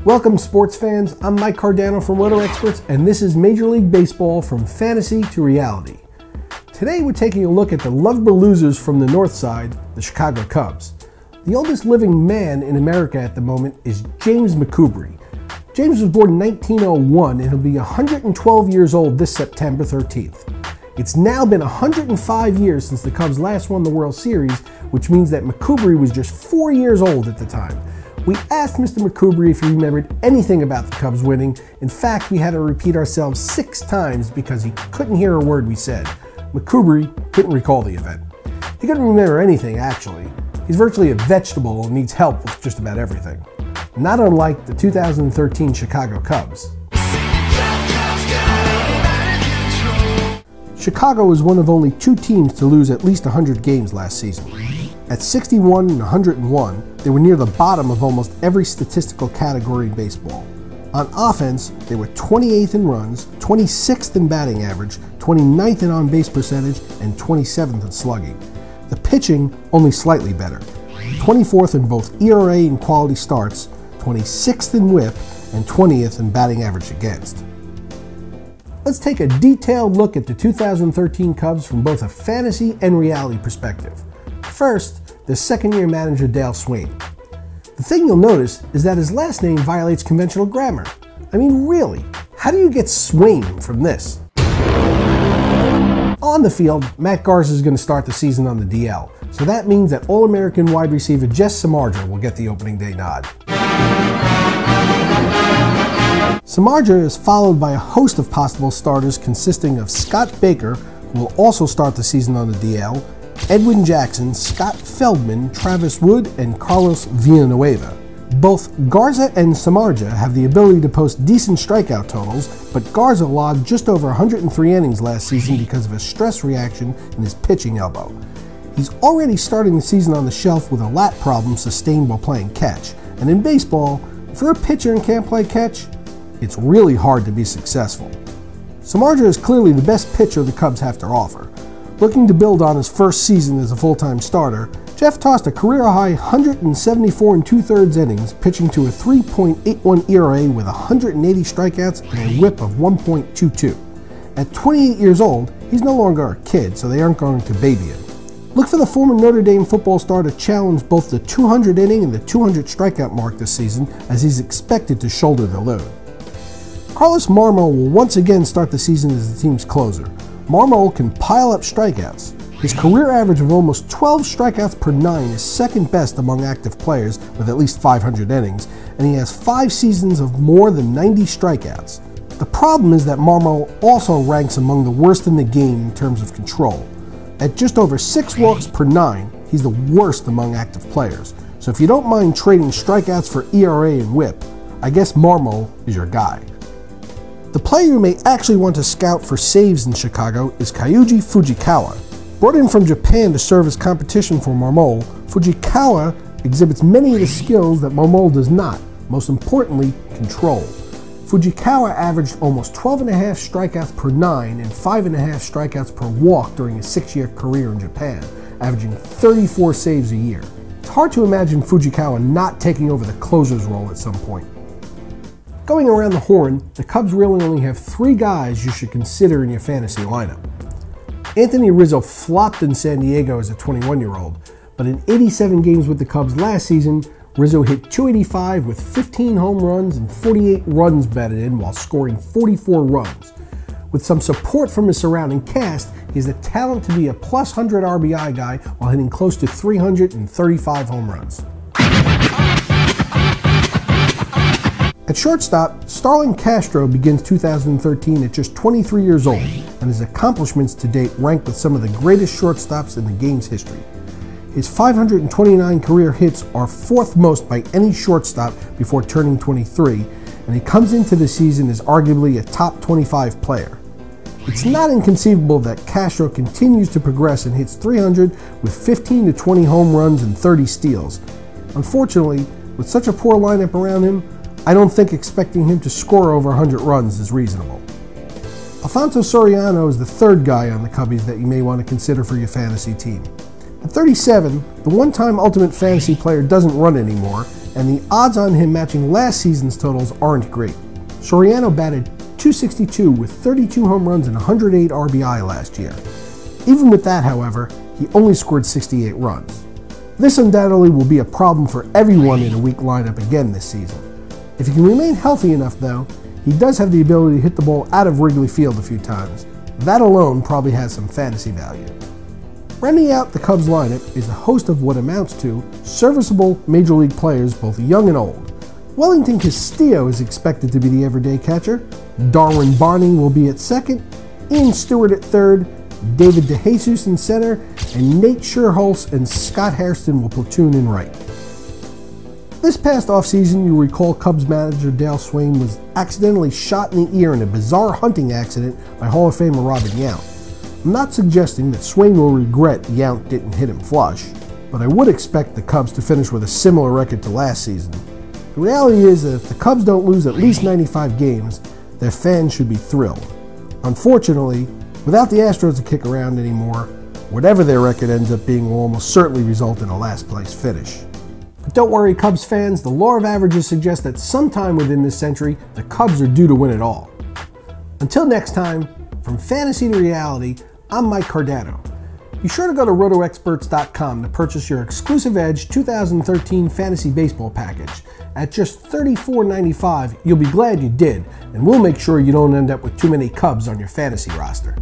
Welcome sports fans, I'm Mike Cardano from RotoExperts, and this is Major League Baseball from fantasy to reality. Today we're taking a look at the lovable losers from the north side, the Chicago Cubs. The oldest living man in America at the moment is James McCoubry. James was born in 1901 and he'll be 112 years old this September 13th. It's now been 105 years since the Cubs last won the World Series, which means that McCoubry was just 4 years old at the time. We asked Mr. McCoubry if he remembered anything about the Cubs winning. In fact, we had to repeat ourselves 6 times because he couldn't hear a word we said. McCoubry couldn't recall the event. He couldn't remember anything, actually. He's virtually a vegetable and needs help with just about everything. Not unlike the 2013 Chicago Cubs. Chicago was one of only 2 teams to lose at least 100 games last season. At 61 and 101, they were near the bottom of almost every statistical category in baseball. On offense, they were 28th in runs, 26th in batting average, 29th in on-base percentage, and 27th in slugging. The pitching, only slightly better. 24th in both ERA and quality starts, 26th in whip, and 20th in batting average against. Let's take a detailed look at the 2013 Cubs from both a fantasy and reality perspective. First, the second-year manager Dale Swain. The thing you'll notice is that his last name violates conventional grammar. I mean, really, how do you get Swain from this? On the field, Matt Garza is going to start the season on the DL, so that means that All-American wide receiver Jess Samardzija will get the opening day nod. Samardzija is followed by a host of possible starters consisting of Scott Baker, who will also start the season on the DL, Edwin Jackson, Scott Feldman, Travis Wood, and Carlos Villanueva. Both Garza and Samardzija have the ability to post decent strikeout totals, but Garza logged just over 103 innings last season because of a stress reaction in his pitching elbow. He's already starting the season on the shelf with a lat problem sustained while playing catch, and in baseball, if you're a pitcher and can't play catch, it's really hard to be successful. Samardzija is clearly the best pitcher the Cubs have to offer. Looking to build on his first season as a full-time starter, Jeff tossed a career-high 174 2/3 innings, pitching to a 3.81 ERA with 180 strikeouts and a whip of 1.22. At 28 years old, he's no longer a kid, so they aren't going to baby him. Look for the former Notre Dame football star to challenge both the 200 inning and the 200 strikeout mark this season, as he's expected to shoulder the load. Carlos Marmol will once again start the season as the team's closer. Marmol can pile up strikeouts. His career average of almost 12 strikeouts per 9 is second best among active players with at least 500 innings, and he has 5 seasons of more than 90 strikeouts. The problem is that Marmol also ranks among the worst in the game in terms of control. At just over 6 walks per 9, he's the worst among active players. So if you don't mind trading strikeouts for ERA and whip, I guess Marmol is your guy. The player you may actually want to scout for saves in Chicago is Kyuji Fujikawa. Brought in from Japan to serve as competition for Marmol, Fujikawa exhibits many of the skills that Marmol does not, most importantly, control. Fujikawa averaged almost 12.5 strikeouts per 9 and 5.5 strikeouts per walk during his 6-year career in Japan, averaging 34 saves a year. It's hard to imagine Fujikawa not taking over the closer's role at some point. Going around the horn, the Cubs really only have 3 guys you should consider in your fantasy lineup. Anthony Rizzo flopped in San Diego as a 21-year-old, but in 87 games with the Cubs last season, Rizzo hit .285 with 15 home runs and 48 runs batted in while scoring 44 runs. With some support from his surrounding cast, he has the talent to be a plus 100 RBI guy while hitting close to 335 home runs. At shortstop, Starlin Castro begins 2013 at just 23 years old, and his accomplishments to date rank with some of the greatest shortstops in the game's history. His 529 career hits are 4th most by any shortstop before turning 23, and he comes into the season as arguably a top 25 player. It's not inconceivable that Castro continues to progress and hits 300 with 15 to 20 home runs and 30 steals. Unfortunately, with such a poor lineup around him, I don't think expecting him to score over 100 runs is reasonable. Alfonso Soriano is the third guy on the Cubbies that you may want to consider for your fantasy team. At 37, the one-time Ultimate Fantasy player doesn't run anymore, and the odds on him matching last season's totals aren't great. Soriano batted .262 with 32 home runs and 108 RBI last year. Even with that, however, he only scored 68 runs. This undoubtedly will be a problem for everyone in a weak lineup again this season. If he can remain healthy enough, though, he does have the ability to hit the ball out of Wrigley Field a few times. That alone probably has some fantasy value. Rounding out the Cubs lineup is a host of what amounts to serviceable major league players, both young and old. Wellington Castillo is expected to be the everyday catcher. Darwin Barney will be at second, Ian Stewart at third, David DeJesus in center, and Nate Scherholz and Scott Hairston will platoon in right. This past offseason, you'll recall Cubs manager Dale Swain was accidentally shot in the ear in a bizarre hunting accident by Hall of Famer Robin Yount. I'm not suggesting that Swain will regret Yount didn't hit him flush, but I would expect the Cubs to finish with a similar record to last season. The reality is that if the Cubs don't lose at least 95 games, their fans should be thrilled. Unfortunately, without the Astros to kick around anymore, whatever their record ends up being will almost certainly result in a last place finish. But don't worry, Cubs fans, the law of averages suggests that sometime within this century, the Cubs are due to win it all. Until next time, from fantasy to reality, I'm Mike Cardano. Be sure to go to RotoExperts.com to purchase your exclusive Edge 2013 Fantasy Baseball package. At just $34.95, you'll be glad you did, and we'll make sure you don't end up with too many Cubs on your fantasy roster.